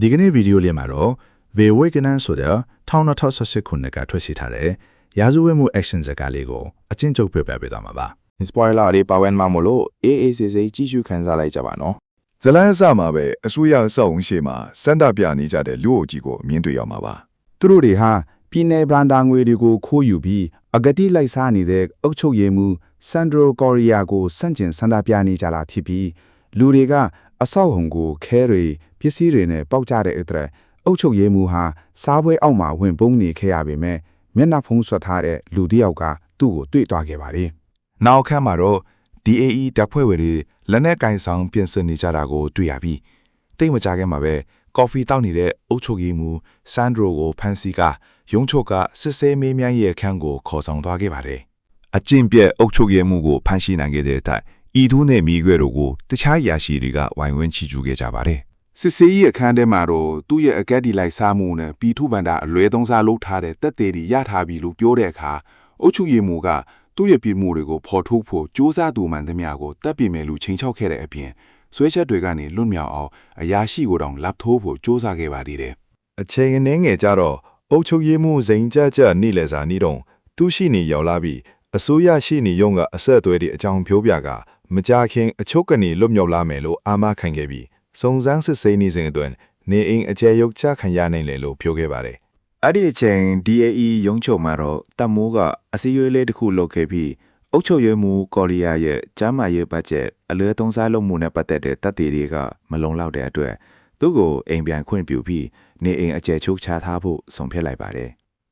ဒီကနေ့ဗီဒီယိုလေးမှာတော့ Vewakenan ဆိုတဲ့1968ခုနှစ်ကထွက်ရှိထားတဲ့ရာဇဝတ်မှု action ဇာတ်ကားလေးကိုအချင်းချုပ်ပြပြပေးသွားမှာပါ spoiler လေးပါဝင်မှာမို့လို့အေးအေးဆေးဆေးကြည့်ရှုခန်းစားလိုက်ကြပါနော် ဇလန်းအစမှာပဲအစိုးရအဆောက်အုံရှိမှာစန္ဒပြနေကြတဲ့လူအုပ်ကြီးကိုမြင်တွေ့ရမှာပါသူတို့တွေဟာပြည်내ဗရန်ဒါငွေတွေကိုခိုးယူပြီးအဂတိလိုက်စားနေတဲ့အုပ်ချုပ်ရေးမှူးဆန်ဒရိုကော်ရီယာကိုစန့်ကျင်စန္ဒပြနေကြတာဖြစ်ပြီးလူတွေကအဆောက်အုံကိုခဲတွေပစ္စည်းတွေနဲ့ပေါက်ကြတဲ့အတွက်အုပ်ချုပ်ရေးမှူးဟာစားပွဲအောက်မှာဝင်ပုန်းနေခဲ့ရပေမဲ့မျက်နှာဖုံးဆွတ်ထားတဲ့လူတစ်ယောက်ကသူ့ကိုတွေ့သွားခဲ့ပါတယ်နောက်ခါမှာတော့ DAE တပ်ဖွဲ့ဝင်တွေလက်နက်ကင်ဆောင်ပြင်ဆင်နေကြတာကိုတွေ့ရပြီးတိတ်မကြခင်မှာပဲကော်ဖီတောက်နေတဲ့အုပ်ချုပ်ရေးမှူးဆန်ဒရိုကိုဖန်စီကရုံးချုပ်ကစစ်ဆေးမေးမြန်းရေးအခန်းကိုခေါ်ဆောင်သွားခဲ့ပါတယ်အကျင့်ပြက်အုပ်ချုပ်ရေးမှူးကိုဖမ်းဆီးနိုင်ခဲ့တဲ့အတိုင်းဤသူနဲ့မိခွေတို့ကိုတခြားရာရှိတွေကဝိုင်းဝန်းချီကျူးခဲ့ကြပါတယ်စစ်ဆေးရေးအခန်းထဲမှာတော့သူ့ရဲ့အကက်ဒီလိုက်စားမှုနဲ့ပြည်ထုဗန္ဒအလွဲသုံးစားလုပ်ထားတဲ့တက်သေးတွေရထားပြီလို့ပြောတဲ့အခါအုပ်ချုပ်ရေးမှူးကသူ့ရဲ့ပြည်မှုတွေကိုဖော်ထုတ်ဖို့စ조사သူမှန်သမျှကိုတပ်ပြင်မယ်လို့ချိန်ချောက်ခဲ့တဲ့အပြင်ဆွဲချက်တွေကနေလွတ်မြောက်အောင်အရာရှိကိုတောင်လက်ထိုးဖို့စ조사ခဲ့ပါသေးတယ်အချိန်အနည်းငယ်ကြတော့အုပ်ချုပ်ရေးမှူးစိန်ကြကြနေလေစာနေတော့သူရှိနေရောက်လာပြီးအစိုးရရှိနေရုံကအဆက်အသွဲတွေအကြောင်းပြောပြကမကြခင်အချုပ်ကနေလွတ်မြောက်လာမယ်လို့အာမခံခဲ့ပြီးစုံစမ်းစစ်ဆေးနေစဉ်အတွင်းနေအိမ်အကျယ်ရုပ်ချခံရနိုင်တယ်လို့ပြောခဲ့ပါတယ်အဲ့ဒီအချိန် DAE ရုံးချုပ်မှာတော့တပ်မိုးကအစည်းအဝေးလေးတစ်ခုလုပ်ခဲ့ပြီးအုပ်ချုပ်ရေးမှူးကော်ရီယာရဲ့ကျမ်းမာရေးဘတ်ဂျက်အလွဲသုံးစားလုပ်မှုနဲ့ပတ်သက်တဲ့တပ်တွေတွေကမလုံလောက်တဲ့အတွက်သူ့ကိုအိမ်ပြန်ခွင့်ပြုပြီးနေအိမ်အကျယ်ချုပ်ချထားဖို့ဆုံးဖြတ်လိုက်ပါတယ်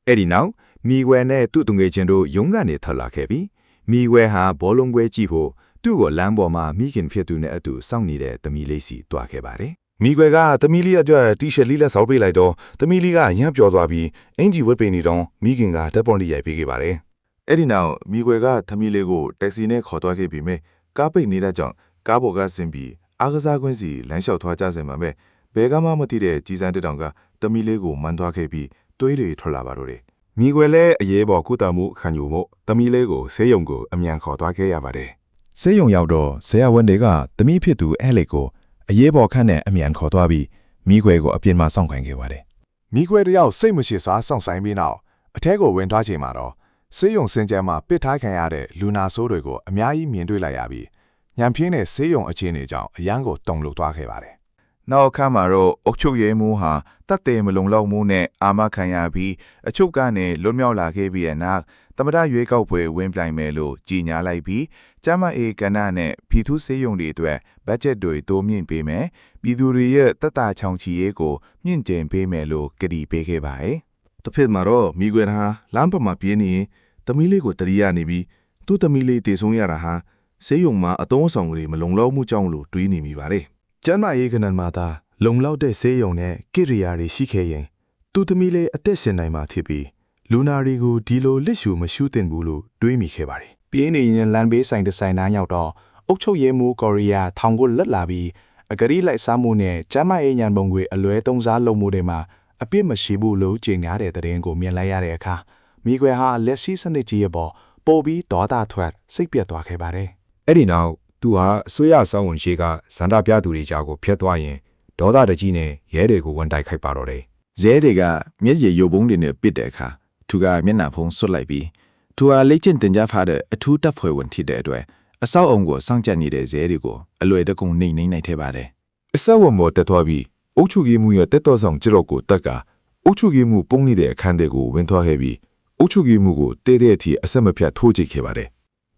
အဲ့ဒီနောက်မိခွဲနဲ့သူ့သူငယ်ချင်းတို့ရုံးကနေထွက်လာခဲ့ပြီးမိခွဲဟာဘောလုံးပွဲကြည့်ဖို့သူ့ကိုလမ်းပေါ်မှာမိခင်ဖြစ်သူနဲ့အတူစောင့်နေတဲ့သမီးလေးစီတွားခဲ့ပါတယ်မိခွဲကသမီးလေးအတွက်တီရှပ်လေးလက်ဆောက်ပေးလိုက်တော့သမီးလေးကရမ်းပျော်သွားပြီးအင်ဂျီဝတ်ပေးနေတော့မိခင်ကဓာတ်ပုံလေးရိုက်ပေးခဲ့ပါတယ်အဲ့ဒီနောက်မိခွဲကသမီးလေးကိုတက်ဆီနဲ့ခေါ်သွားခဲ့ပြီးမြဲကားပိတ်နေတဲ့ကြောင့်ကားပေါ်ကဆင်းပြီးအားကစားကွင်းစီလမ်းလျှောက်သွားကြစဉ်မှာပဲဘဲကမှမသိတဲ့ကြီးစံတက်တောင်ကသမီးလေးကိုမန်းသွားခဲ့ပြီးသွေးတွေထွက်လာပါတော့တယ်မိခွဲလည်းအရေးပေါ်ကုသမှုခံယူမှုသမီးလေးကိုဆေးရုံကိုအမြန်ခေါ်သွားခဲ့ရပါတယ်ဆေးရုံရောက်တော့ဆရာဝန်တွေကသမီးဖြစ်သူအဲလက်ကိုအရေးပေါ်ခန့်နဲ့အမြန်ခေါ်သွားပြီးမိခွဲကိုအပြင်မှာစောင့်ခိုင်းခဲ့ပါတယ်မိခွဲတယောက်စိတ်မရှိစားစောင့်ဆိုင်ပြီးနောက်အထဲကိုဝင်သွားချိန်မှာတော့ဆေးရုံစင်ကြမ်းမှာပစ်ထားခံရတဲ့လူနာဆိုးတွေကိုအများကြီးမြင်တွေ့လိုက်ရပြီးညံပြင်းတဲ့ဆေးရုံအခြေအနေကြောင့်အရန်ကိုတုန်လှုပ်သွားခဲ့ပါတယ်နောက်ခါမှာတော့အုတ်ချုပ်ရဲမှုဟာတတ်တယ်မလုံလောက်မှုနဲ့အာမခံရပြီးအချုပ်ကနေလွတ်မြောက်လာခဲ့ပြီးတဲ့နောက်သမ္မတရွေးကောက်ပွဲဝင်ပြိုင်မယ်လို့ကြီးညာလိုက်ပြီးကျမအေကဏ္ဍနဲ့ပြည်သူစေယုံတွေအတွက်ဘတ်ဂျက်တွေတိုးမြင့်ပေးမယ်ပြည်သူတွေရဲ့တက်တာချောင်ချီရေးကိုမြင့်တင်ပေးမယ်လို့ကတိပေးခဲ့ပါတယ်တစ်ဖက်မှာတော့မိကွယ်ဟာလမ်းပေါ်မှာပြင်းနေသမီးလေးကိုတရိယာနေပြီးသူ့သမီးလေးတည်ဆုံးရတာဟာစေယုံမှာအတုံးဆောင်တွေမလုံလောက်မှုကြောင့်လို့တွေးနေမိပါတယ်ကျမ်းမာရေးကဏ္ဍမှာသာလုံလောက်တဲ့ဆေးရုံနဲ့ကိရိယာတွေရှိခဲ့ရင်သူ့သမီးလေးအသက်ရှင်နိုင်မှာဖြစ်ပြီးလူနာတွေကိုဒီလိုလစ်ရှူမရှုသင့်ဘူးလို့တွေးမိခဲ့ပါတယ်ပြင်းနေရင်လမ်းဘေးဆိုင်တစ်ဆိုင်တန်းရောက်တော့အုတ်ချုပ်ရဲမှုကော်ရီယာထောင်ကိုလက်လာပြီးအဂရီလိုက်စားမှုနဲ့ကျမ်းမာရေးညံပုံတွေအလွဲသုံးစားလုပ်မှုတွေမှာအပြစ်မရှိဘူးလို့ကြေညာတဲ့တဲ့ရင်ကိုမြင်လိုက်ရတဲ့အခါမိခွေဟာလက်ရှိစနစ်ကြီးရဲ့ပေါ်ပို့ပြီးဒေါသထွက်စိတ်ပြတ်သွားခဲ့ပါတယ်အဲ့ဒီနောက်သူဟာအစိုးရဆောင်ဝင်ရှိကဇန္တာပြသူတွေကြားကိုဖျက်သွားရင်ဒေါသတကြီးနဲ့ရဲတွေကိုဝန်တိုက်ခိုက်ပါတော့တယ်ရဲတွေကမျက်ရည်ယိုပုံးတွေနဲ့ပစ်တဲ့အခါသူကမျက်နှာဖုံးဆွတ်လိုက်ပြီးသူဟာလေ့ကျင့်တင်ကြားထားတဲ့အထူးတပ်ဖွဲ့ဝင်ဖြစ်တဲ့အတွက်အဆောက်အုံကိုစောင့်ကြပ်နေတဲ့ရဲတွေကိုအလွယ်တကူနှိမ်နိုင်ခဲ့ပါတယ်အဆောက်အုံပေါ်တက်သွားပြီးအုတ်ချုပ်ကြီးမှုရဲ့တက်တော်ဆောင်ကြောက်ကိုတက်က အုတ်ချုပ်ကြီးမှုပုံနေတဲ့အခန်းတွေကိုဝင်သွားခဲ့ပြီးအုတ်ချုပ်ကြီးမှုကိုတဲတဲ့အထိအဆက်မပြတ်ထိုးကြည့်ခဲ့ပါတယ်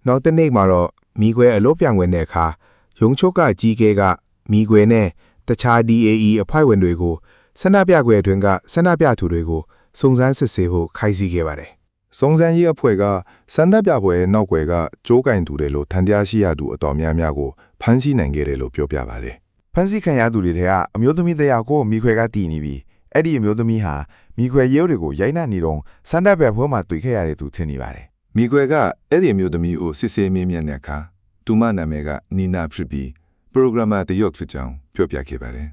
နောက်တစ်နေ့မှာတော့မိခွဲအလို့ပြန်ဝင်တဲ့အခါရုံချုပ်ကကြီးကဲကမိခွဲနဲ့တခြား DAE အဖွဲ့ဝင်တွေကိုဆန္ဒပြခွဲအတွင်းကဆန္ဒပြသူတွေကိုစုံစမ်းစစ်ဆေးဖို့ခိုင်းစီခဲ့ပါတယ်စုံစမ်းရေးအဖွဲ့ကဆန္ဒပြပွဲနောက်ွယ်ကကြိုးကင်သူတွေလို့ထန်တရားရှိရသူအတော်များများကိုဖမ်းဆီးနိုင်ခဲ့တယ်လို့ပြောပြပါတယ်ဖမ်းဆီးခံရသူတွေထဲကအမျိုးသမီးတယောက်ကိုမိခွဲကတည်နေပြီးအဲ့ဒီအမျိုးသမီးဟာမိခွဲရဲတွေကိုရိုက်နှက်နေတော့ဆန္ဒပြပွဲမှာတွေ့ခဲ့ရတဲ့သူထင်နေပါတယ်မိခွဲကအဲ့ဒီအမျိုးသမီးကိုစစ်ဆေးမေးမြန်းတဲ့အခါသူမနာမည်ကနီနာဖြစ်ပြီးပရိုဂရမ်မာတယောက်ဖြစ်ကြောင်းပြောပြခဲ့ပါတယ်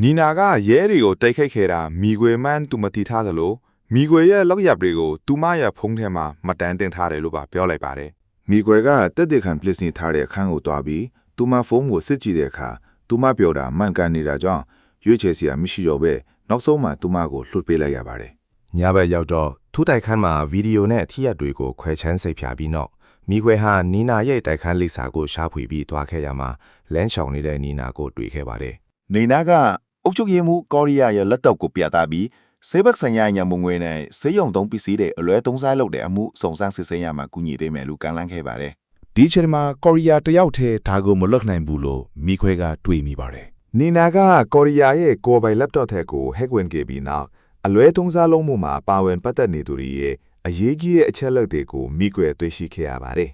နီနာကရဲတွေကိုတိုက်ခိုက်ခဲ့တာမိခွဲမှန်းသူမသိထားသလိုမိခွေရဲ့လောက်ရပ်တွေကိုသူမရဲ့ဖုန်းထဲမှာမတန်းတင်ထားတယ်လို့ပါပြောလိုက်ပါတယ်မိခွေကတက်တဲ့ခံပလစ်နေထားတဲ့အခန်းကိုတွားပြီးသူမဖုန်းကိုစစ်ကြည့်တဲ့အခါသူမပြောတာမှန်ကန်နေတာကြောင့် ရွေးချယ်စရာမရှိတော့ပဲနောက်ဆုံးမှသူမကိုလှုပ်ပေးလိုက်ရပါတယ် ညဘက်ရောက်တော့ထူးတိုက်ခန်းမှာဗီဒီယိုနဲ့အထီးရက်တွေကိုခွဲချမ်းစိတ်ဖြာပြီးနောက်မိခွေဟာနီနာရဲ့တိုက်ခန်းလိပ်စာကိုရှာဖွေပြီးတွားခဲ့ရမှာလမ်းချောင်နေတဲ့နီနာကိုတွေ့ခဲ့ပါတယ် နေနာကအုပ်ချုပ်ရေးမှူးကောရီးယားရဲ့လက်တော့ကိုပြသပြီးဆေးဘက်ဆိုင်ရာညံမငွေနဲ့ဆေးရုံသုံးပစ္စည်းတွေအလွဲသုံးစားလုပ်တဲ့အမှုစုံစမ်းစစ်ဆေးရမှာကူညီသေးမယ်လို့ကန့်လန့်ခဲ့ပါတယ် ဒီချိန်မှာကော်ရီးယားတယောက်တည်းဒါကိုမလွတ်နိုင်ဘူးလို့မိခွဲကတွေးမိပါတယ် နီနာကကော်ရီးယားရဲ့ကိုယ်ပိုင် laptop ထက်ကို hack ဝင်ခဲ့ပြီးနောက်အလွဲသုံးစားလုံးမှုမှာပါဝင်ပတ်သက်နေသူတွေရဲ့အရေးကြီးတဲ့အချက်လက်တွေကိုမိကွယ်တွေ့ရှိခဲ့ရပါတယ်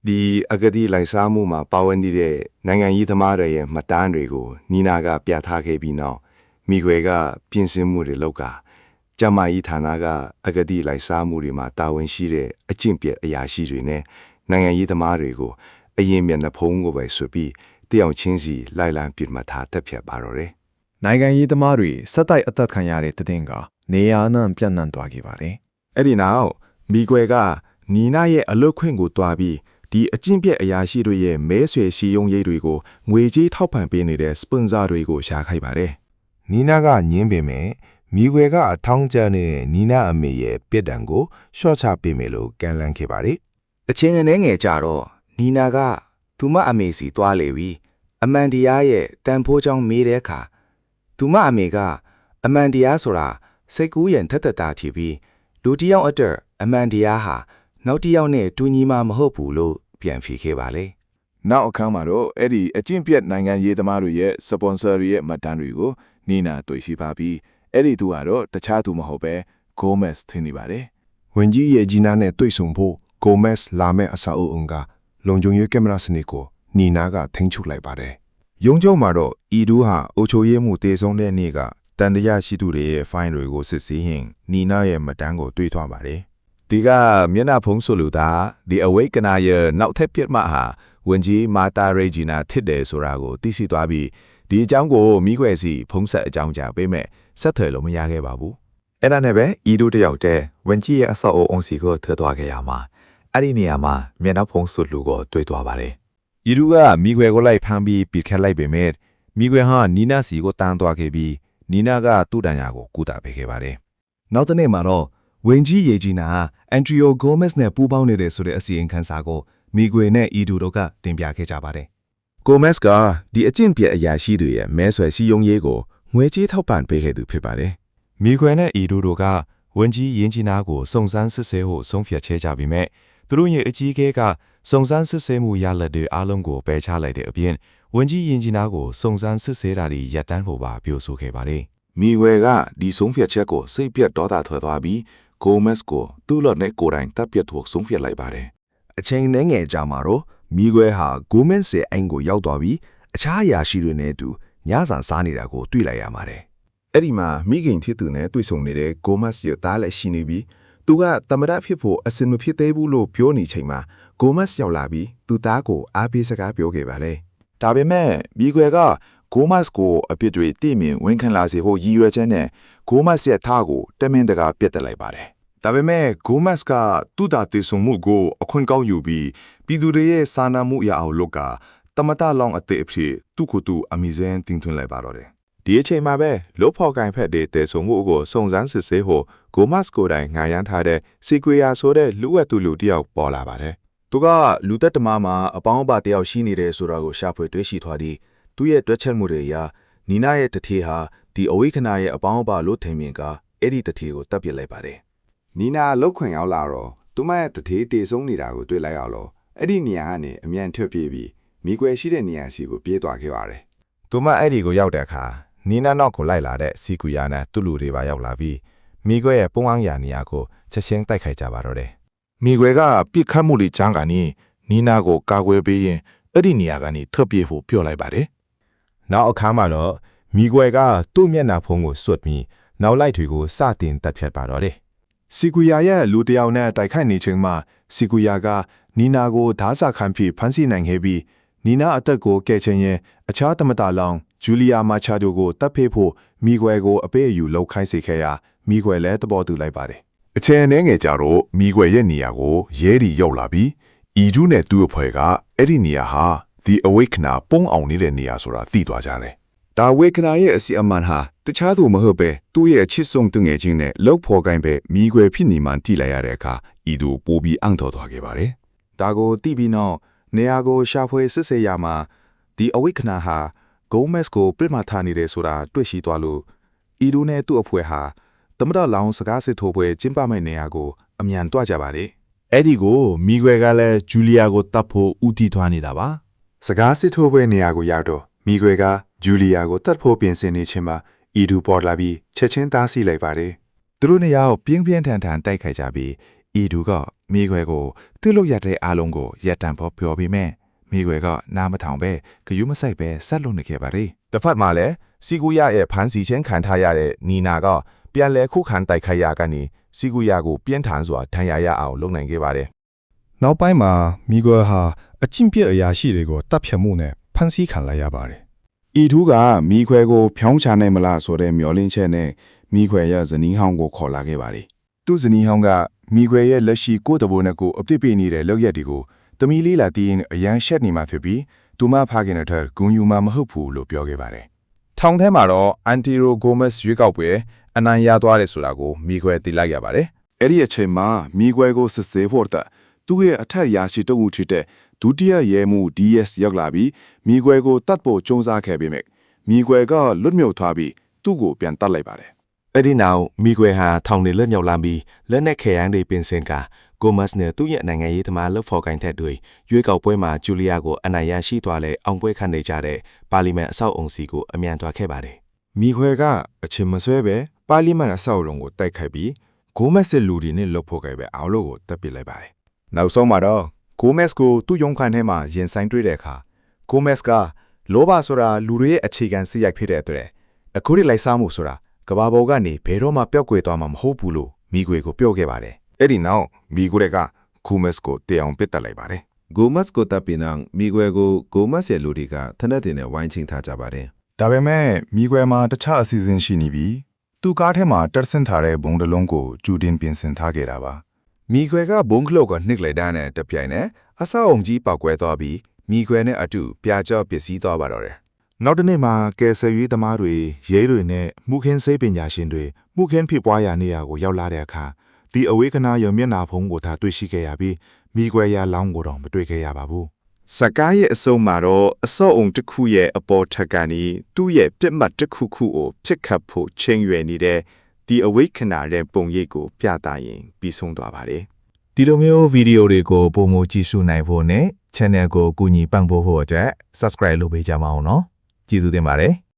ဒီအကတိလိုက်စားမှုမှာပါဝင်နေတဲ့နိုင်ငံရေးသမားတွေရဲ့မှတ်တမ်းတွေကိုနီနာကပြသခဲ့ပြီးနောက်မိကွယ်ကပြင်ဆင်မှုတွေလုပ်ကကျမကြီးဌာနကအကတိလိုက်စားမှုတွေမှာတာဝန်ရှိတဲ့အကျင့်ပြအရာရှိတွေနဲ့နိုင်ငံရေးသမားတွေကိုအရင်မျက်နှာဖုံးကိုပဲဆွပြီးတယောက်ချင်းစီလိုက်လံပြစ်မှတ်ထားတက်ဖြတ်ပါတော့တယ် နိုင်ငံရေးသမားတွေစက်တိုက်အသက်ခံရတဲ့တည်င်းကနေရာနှံပြန့်နှံ့သွားခဲ့ပါတယ် အဲ့ဒီနောက်မိကွယ်ကနီနာရဲ့အလုတ်ခွင့်ကိုတွားပြီးဒီအကျင့်ပြက်အရာရှိတွေရဲ့မဲဆွေရှိယုံရေးတွေကိုငွေကြေးထောက်ပံ့ပေးနေတဲ့စပွန်ဆာတွေကိုရှာခိုက်ပါတယ်နီနာကညင်းပေမဲ့မိကွယ်ကအထောင်းကျန်တဲ့နီနာအမေရဲ့ပြစ်ဒဏ်ကိုရှော့ချပေးမယ်လို့ကန့်လန့်ခဲ့ပါတယ် အချင်းငယ်ငယ်ကြတော့နီနာကသူမအမေစီတွားလေပြီးအမန်တရားရဲ့တန်ဖိုးကြောင်းမေးတဲ့အခါသူမအမေကအမန်တရားဆိုတာစိတ်ကူးရင်ထက်ထက်တာထီပြီးလူတစ်ယောက်အတွက်အမန်တရားဟာနောက်တစ်ယောက်နဲ့တူညီမှမဟုတ်ဘူးလို့ပြန်ဖြေခဲ့ပါလေ နောက်အခန်းမှာတော့အဲ့ဒီအကျင့်ပြက်နိုင်ငံရေးသမားတွေရဲ့စပွန်ဆာတွေရဲ့မှတ်တမ်းတွေကိုနီနာတွေ့ရှိပါပြီးအဲ့ဒီသူကတော့တခြားသူမဟုတ်ပဲဂိုမက်စ်ထင်နေပါတယ် ဝင်ကြီးရဲ့ဂျီနာနဲ့တွေ့ဆုံဖို့ဂိုမက်စ်လာမဲ့အစာအုပ်အုံကလုံခြုံရေးကင်မရာစနစ်ကိုနီနာကထိန်းချုပ်လိုက်ပါတယ်ရုံးချုပ်မှာတော့ဤဒူးဟာအုပ်ချုပ်ရေးမှုတေဆုံးတဲ့နေ့ကတန်တရားရှိသူတွေရဲ့ဖိုင်တွေကိုစစ်ဆေးရင်နီနာရဲ့မှတ်တမ်းကိုတွေ့ထွားပါတယ်ဒီကမျက်နှာဖုံးဆိုလူသားဒီအဝိတ်ကနာရဲ့နောက်ထပ်ပြစ်မှဟာဝင်ကြီးမာတာရေဂျီနာထစ်တယ်ဆိုတာကိုသိရှိသွားပြီးဒီအကြောင်းကိုမိခွဲစီဖုံးဆက်အကြောင်းကြားပေးမဲ့ဆက်သွယ်လို့မရခဲ့ပါဘူးအဲ့ဒါနဲ့ပဲဤဒူးတယောက်တည်းဝင်ကြီးရဲ့အဆောက်အုံစီကိုထွက်သွားခဲ့ရမှာအဲ့ဒီနေရာမှာမျက်နှာဖုံးဆိုလူကိုတွေ့သွားပါတယ်ဤဒူးကမိခွဲကိုလိုက်ဖမ်းပြီးပြစ်ခတ်လိုက်ပေမဲ့မိခွဲဟာနီနာစီကိုတန်းသွားခဲ့ပြီးနီနာကသူ့တန်ရာကိုကူတာပေးခဲ့ပါတယ်နောက်တစ်နေ့မှာတော့ဝင်ကြီးရေဂျီနာအန်ဒရီယိုဂိုမက်စ်နဲ့ပူးပေါင်းနေတဲ့ဆိုတဲ့အစီရင်ခံစာကိုမိခွေနဲ့အီဒူတို့ကတင်ပြခဲ့ကြပါတယ်။ဂိုမက်စ်ကဒီအကျင့်ပြက်အရာရှိတွေရဲ့မဲဆွယ်စည်းရုံးရေးကိုငွေကြေးထောက်ပံ့ပေးခဲ့သူဖြစ်ပါတယ်။မိခွေနဲ့အီဒူတို့ကဝင်ကြီးရင်ဂျီနာကိုစုံစမ်းစစ်ဆေးဖို့ဆုံးဖြတ်ချကြပြီးမြဲသူတို့ရဲ့အကြီးအကဲကစုံစမ်းစစ်ဆေးမှုရလဒ်တွေအားလုံးကိုပယ်ချလိုက်တဲ့အပြင်ဝင်ကြီးရင်ဂျီနာကိုစုံစမ်းစစ်ဆေးတာတွေရပ်တန့်ဖို့ပါပြောဆိုခဲ့ပါတယ်။ မိဝဲကဒီဆုံးဖြတ်ချက်ကိုစိတ်ပြတ်ဒေါသထွက်သွားပြီးဂိုမက်စ်ကိုသူ့လက်နဲ့ကိုယ်တိုင်တပ်ပြတ်ထုတ်ဆုံးဖြတ်လိုက်ပါတယ် အချိန်နဲ့ငယ်ကြမှာတော့မိခွဲဟာဂိုမက်စ်ရဲ့အိမ်ကိုရောက်သွားပြီးအခြားအရာရှိတွေနဲ့အတူညစာစားနေတာကိုတွေ့လိုက်ရပါတယ်။အဲ့ဒီမှာမိခင်ဖြစ်သူနဲ့တွေ့ဆုံနေတဲ့ဂိုမက်စ်ရဲ့သားလည်းရှိနေပြီးသူကတမရဖြစ်ဖို့အစင်မဖြစ်သေးဘူးလို့ပြောနေချိန်မှာဂိုမက်စ်ရောက်လာပြီးသူသားကိုအားပေးစကားပြောခဲ့ပါလေ။ ဒါပေမဲ့မိခွဲကဂိုမက်စ်ကိုအပြစ်တွေတိမြင်ဝန်ခံလာစေဖို့ရည်ရွယ်ချက်နဲ့ဂိုမက်စ်ရဲ့သားကိုတမင်တကာပြစ်တက်လိုက်ပါတယ် ဒါပေမဲ့ဂိုမက်စ်ကသူ့တာတေဆုံမှုကိုအခွင့်ကောင်းယူပြီးပြည်သူတွေရဲ့စာနာမှုရအောင်လုပ်ကတမတလောင်အသေးအဖြစ်သူ့ကိုယ်သူအမိစင်းတင်သွင်းလိုက်ပါတော့တယ်။ဒီအချိန်မှာပဲလို့ဖော်ကိုင်ဖက်တဲ့တေဆုံမှုကိုစုံစမ်းစစ်ဆေးဖို့ဂိုမက်စ်ကိုယ်တိုင်ငှားရမ်းထားတဲ့စီကွေယာဆိုတဲ့လူဝက်သူလူတယောက်ပေါ်လာပါတယ်။သူကလူသက်တမမှာအပေါင်းအပါတယောက်ရှိနေတယ်ဆိုတာကိုရှာဖွေတွေ့ရှိသွားပြီးသူ့ရဲ့တွက်ချက်မှုတွေအရနီနာရဲ့တထေဟာဒီအဝိခနာရဲ့အပေါင်းအပါလို့ထင်မြင်ကအဲ့ဒီတထေကိုတပ်ပစ်လိုက်ပါတယ်။ နီနာလောက်ခွင်ရောက်လာတော့သူမရဲ့တထေးတေဆုံးနေတာကိုတွေ့လိုက်ရတော့အဲ့ဒီနေရာကနေအမြန်ထွက်ပြေးပြီးမိကွယ်ရှိတဲ့နေရာစီကိုပြေးသွားခဲ့ပါတယ် သူမအဲ့ဒီကိုရောက်တဲ့အခါနီနာနောက်ကိုလိုက်လာတဲ့စီကူယာနဲ့သူ့လူတွေပါရောက်လာပြီးမိကွယ်ရဲ့ပုံအောင်ရာနေရာကိုချက်ချင်းတိုက်ခိုက်ကြပါတော့တယ်။မိကွယ်ကပြစ်ခတ်မှုတွေချမ်းကနေနီနာကိုကာကွယ်ပေးရင်အဲ့ဒီနေရာကနေထွက်ပြေးဖို့ပြောလိုက်ပါတယ်။နောက်အခါမှာတော့မိကွယ်ကသူ့မျက်နှာဖုံးကိုစွတ်ပြီးနောက်လိုက်တွေကိုစတင်တက်ဖြတ်ပါတော့တယ်။စီကူယာရဲ့လူတယောက်နဲ့တိုက်ခိုက်နေချိန်မှာစီကူယာကနီနာကိုဓာစာခံပြီးဖမ်းဆီးနိုင်ခဲ့ပြီးနီနာအသက်ကိုကယ်ချင်ရင်အခြားတမတာလောင်ဂျူလီယာမာချာဒိုကိုတပ်ဖေးဖို့မိခွဲကိုအပေးအယူလောက်ခိုင်းစေခဲ့ရာမိခွဲလည်းသဘောတူလိုက်ပါတယ်။အချိန်နဲ့ငယ်ကြတော့မိခွဲရဲ့နေရာကိုရဲဒီရောက်လာပြီးဤဒူးနဲ့သူ့အဖွဲ့ကအဲ့ဒီနေရာဟာ The Awakener ပုံအောင်နေတဲ့နေရာဆိုတာသိသွားကြတယ်။ ဒါဝေခနာရဲ့အစီအမန်ဟာတခြားသူမဟုတ်ပဲသူ့ရဲ့အချစ်ဆုံးတငယ်ချင်းနဲ့လောက်ဖော်ကိုင်းပဲမိခွဲဖြစ်နေမှထိလိုက်ရတဲ့အခါဤသူပိုပြီးအံ့တော်သွားခဲ့ပါတယ်။ ဒါကိုသိပြီးနောက်နေရာကိုရှာဖွေစစ်ဆေးရမှာဒီအဝိခနာဟာဂိုမက်စ်ကိုပြစ်မှတ်ထားနေတယ်ဆိုတာတွေ့ရှိသွားလို့ဤဒူနဲ့သူ့အဖွဲ့ဟာသမဒလောင်စကားစစ်ထိုးပွဲကျင်းပမဲ့နေရာကိုအမြန်တွားကြပါတယ် အဲ့ဒီကိုမိခွဲကလည်းဂျူလီယာကိုတတ်ဖို့ဦးတည်ထွားနေတာပါ စကားစစ်ထိုးပွဲနေရာကိုရောက်တော့မိခွေကဂျူလီယာကိုတတ်ဖို့ပြင်ဆင်နေခြင်းမှာဤဒူပေါ်လာပြီးချက်ချင်းတားဆီးလိုက်ပါတယ် သူတို့နေရာကိုပြင်းပြင်းထန်ထန်တိုက်ခိုက်ကြပြီးဤသူကမိခွဲကိုသူ့လို့ရတဲ့အားလုံးကိုရက်တံဖို့ပြောပြီးမဲ့မိခွဲကနားမထောင်ပဲဂယုမဆိုင်ပဲဆက်လုပ်နေခဲ့ပါတယ် တစ်ဖက်မှာလည်းစီကူယာရဲ့ဖန်စီချင်းခံထားရတဲ့နီနာကပြန်လဲခုခံတိုက်ခိုက်ရကနေစီကူယာကိုပြင်းထန်စွာထန်ရရအောင်လုပ်နိုင်ခဲ့ပါတယ် နောက်ပိုင်းမှာမိကွယ်ဟာအချင်းပြအရာရှိတွေကိုတပ်ဖြတ်မှုနဲ့ဖမ်းဆီးခံလိုက်ရပါတယ် ဤသူကမိခွဲကိုဖြောင်းချနိုင်မလားဆိုတဲ့မျှော်လင့်ချက်နဲ့မိခွဲရဲ့ဇနီးဟောင်းကိုခေါ်လာခဲ့ပါတယ်သူ့ဇနီးဟောင်းကမိခွဲရဲ့လက်ရှိကိုယ်တဘိုးနဲ့ကိုအပြစ်ပေးနေတဲ့လောက်ရက်တွေကိုတမီလေးလာတည်ရင်အရန်ရှက်နေမှဖြစ်ပြီးသူမဖခင်တဲ့ထက်ဂုံယူမှမဟုတ်ဘူးလို့ပြောခဲ့ပါတယ် ထောင်ထဲမှာတော့အန်တီရိုဂိုမက်စ်ရွေးကောက်ပွဲအနိုင်ရသွားတယ်ဆိုတာကိုမိခွဲသိလိုက်ရပါတယ် အဲ့ဒီအချိန်မှာမိခွဲကိုစစ်ဆေးဖို့တဲ့သူ့ရဲ့အထက်ရာရှိတဦးဖြစ်တဲ့ဒုတိယရဲမှူး DS ရောက်လာပြီးမိခွဲကိုတတ်ဖို့ကြုံစားခဲ့ပေမဲ့မိခွဲကလွတ်မြောက်သွားပြီးသူ့ကိုပြန်တတ်လိုက်ပါတယ် အဲ့ဒီနောက်မိခွေဟာထောင်နေလွတ်မြောက်လာပြီးလက်နက်ခဲယမ်းတွေပင်စင်ကဂိုမက်စ်နဲ့သူ့ရဲ့နိုင်ငံရေးသမားလှုပ်ဖော်ကိုင်တဲ့တွေရွေးကောက်ပွဲမှာဂျူလီယာကိုအနိုင်ရရှိသွားလဲအောင်ပွဲခံနေကြတဲ့ပါလီမန်အဆောက်အုံစီကိုအမြန်သွားခဲ့ပါတယ် မိခွဲကအချင်းမဆွဲပဲပါလီမန်အဆောက်အုံကိုတိုက်ခိုက်ပြီးဂိုမက်စ်လူတွေနဲ့လှုပ်ဖို့ကြပဲအောင်လို့ကိုတပ်ပစ်လိုက်ပါတယ် နောက်ဆုံးမှာတော့ဂိုမက်စ်ကိုသူ့ရုံးခန်းထဲမှာရင်ဆိုင်တွေ့တဲ့အခါဂိုမက်စ်ကလောဘဆိုတာလူတွေရဲ့အခြေခံစိတ်ရိုက်ဖြစ်တဲ့အတွက်အခုဒီလိုက်စားမှုဆိုတာကဘာပေါ်ကနေဘယ်တော့မှပျောက်ကွယ်သွားမှာမဟုတ်ဘူးလို့မိခွေကိုပြောခဲ့ပါတယ် အဲ့ဒီနောက်မိခွဲကဂိုမက်စ်ကိုတေအောင်ပစ်တက်လိုက်ပါတယ် ဂိုမတ်စ်ကိုတပ်ပြီးနောက်မိခွဲကိုဂိုမတ်စ်ရဲ့လူတွေကထနက်တင်နဲ့ဝိုင်းချင်းထားကြပါတယ် ဒါပေမဲ့မိခွဲမှာတခြားအစီအစဉ်ရှိနေပြီးသူ့ကားထဲမှာတက်ဆင်ထားတဲ့ဘုံတစ်လုံးကိုကျူတင်ပြင်ဆင်ထားခဲ့တာပါမိခွဲကဘုံခလုတ်ကနှိပ်လိုက်တဲ့နဲ့တပြိုင်နက်အဆောက်အုံကြီးပောက်ကွဲသွားပြီးမိခွဲနဲ့အတူပြာကျော်ပစ္စည်းသွားပါတော့တယ် နောက်တစ်နေ့မှာကယ်ဆယ်ရေးသမားတွေရဲတွေနဲ့မှုခင်းစိတ်ပညာရှင်တွေမှုခင်းဖြစ်ပွားရာနေရာကိုရောက်လာတဲ့အခါဒီအဝေးကနာရုံမျက်နှာဖုံးကိုသာတွေ့ရှိခဲ့ရပြီးမိခွဲရလောင်းကိုတော့မတွေ့ခဲ့ရပါဘူး စကားရဲ့အဆုံးမှာတော့အစောအုံတစ်ခုရဲ့အပေါ်ထက်ကနေသူ့ရဲ့ပြစ်မှတ်တစ်ခုခုကိုဖြစ်ခတ်ဖို့ချိန်ရွယ်နေတဲ့ဒီအဝိခနာတဲ့ပုံရိပ်ကိုပြသရင်ပြီးဆုံးသွားပါတယ် ဒီလိုမျိုးဗီဒီယိုတွေကိုပုံမကြည့်ရှုနိုင်ဖို့နဲ့ channel ကိုကူညီပံ့ပိုးဖို့အတွက် subscribe လုပ်ပေးကြပါအောင်နော်ကျေးဇူးတင်ပါတယ်